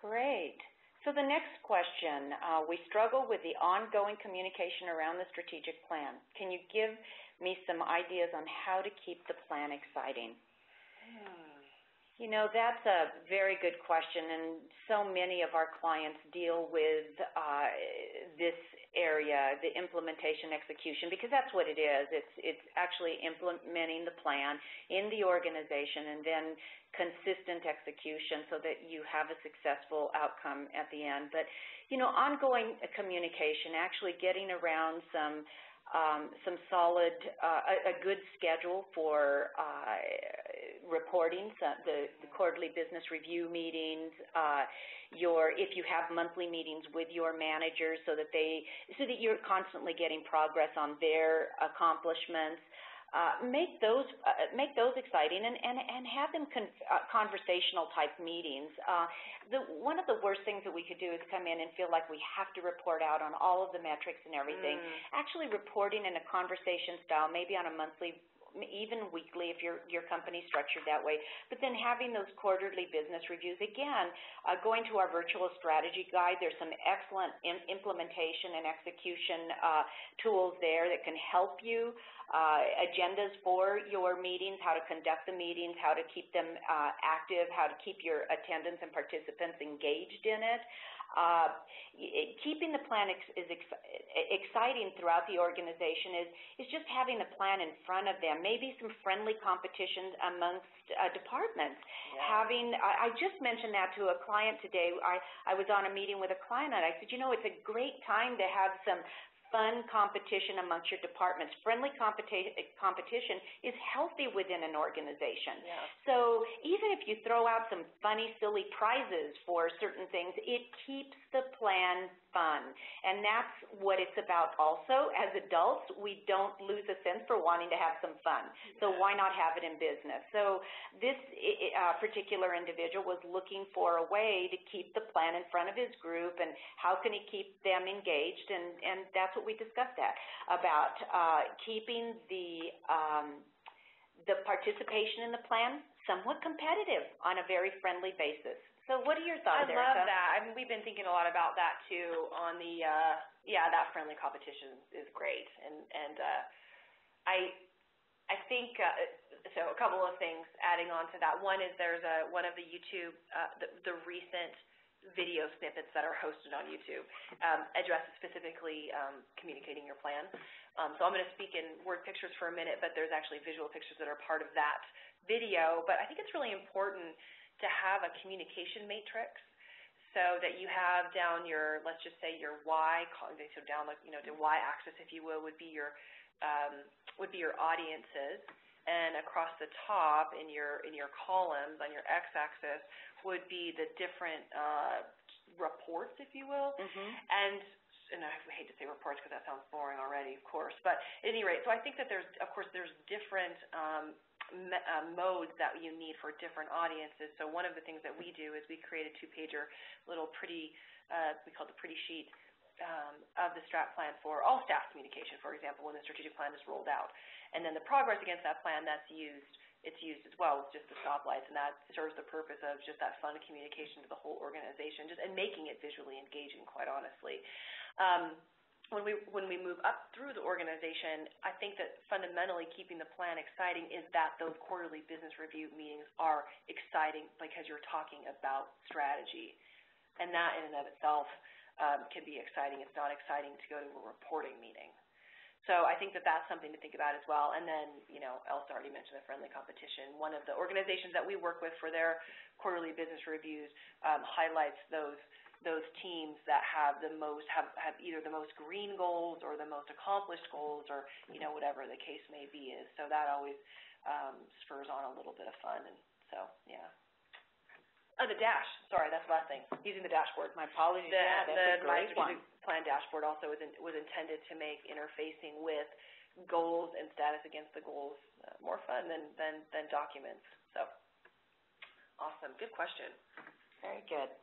Great. So the next question, we struggle with the ongoing communication around the strategic plan. Can you give me some ideas on how to keep the plan exciting? You know, that's a very good question, and so many of our clients deal with this area, the implementation execution, because that's what it is. It's actually implementing the plan in the organization and then consistent execution so that you have a successful outcome at the end. But, you know, ongoing communication, actually getting around some solid, a good schedule for reporting, the quarterly business review meetings, if you have monthly meetings with your managers so that you're constantly getting progress on their accomplishments. Make those exciting and have them conversational type meetings. One of the worst things that we could do is come in and feel like we have to report out on all of the metrics and everything. Actually reporting in a conversation style, maybe on a monthly, even weekly if your company's structured that way, but then having those quarterly business reviews. Again, going to our virtual strategy guide, there's some excellent implementation and execution tools there that can help you, agendas for your meetings, how to conduct the meetings, how to keep them active, how to keep your attendants and participants engaged in it. Keeping the plan exciting throughout the organization is just having the plan in front of them. Maybe some friendly competitions amongst departments. Yeah. I just mentioned that to a client today. I was on a meeting with a client and I said, you know, it's a great time to have some fun competition amongst your departments. Friendly competition is healthy within an organization. Yeah. So even if you throw out some funny, silly prizes for certain things, it keeps the plan fun. And that's what it's about also. As adults, we don't lose a sense for wanting to have some fun. So why not have it in business? So this particular individual was looking for a way to keep the plan in front of his group, and how can he keep them engaged, and that's what we discussed about keeping the participation in the plan somewhat competitive on a very friendly basis. So what are your thoughts, Erica? I love that. I mean, we've been thinking a lot about that too on the, that friendly competition is great. And I think, so a couple of things adding on to that. One is there's one of the YouTube, the recent video snippets that are hosted on YouTube addresses specifically communicating your plan. So I'm going to speak in word pictures for a minute, but there's actually visual pictures that are part of that video. But I think it's really important to have a communication matrix so that you have down your, let's just say your Y, so down like, you know, the Y axis, if you will, would be your audiences. And across the top in your columns on your x-axis would be the different reports, if you will. And I hate to say reports because that sounds boring already, of course. But at any rate, so I think that there's different modes that you need for different audiences. So one of the things that we do is we create a 2-pager little pretty, we call it the pretty sheet, of the strat plan for all staff communication, for example, when the strategic plan is rolled out. And then the progress against that plan it's used as well with just the stoplights, and that serves the purpose of just that fun communication to the whole organization, and making it visually engaging, quite honestly. When we move up through the organization, I think that fundamentally keeping the plan exciting is that those quarterly business review meetings are exciting because you're talking about strategy. And that in and of itself can be exciting. It's not exciting to go to a reporting meeting. So I think that that's something to think about as well. And then, you know, Elsa already mentioned the friendly competition. One of the organizations that we work with for their quarterly business reviews highlights those teams that have the most, have either the most green goals or the most accomplished goals, or, you know, whatever the case may be is. So that always spurs on a little bit of fun. And so, yeah. Oh, the dash. Sorry, that's the last thing. Using the dashboard. My apologies. The MyStrategicPlan dashboard also was intended to make interfacing with goals and status against the goals more fun than documents. So, awesome. Good question. Very good.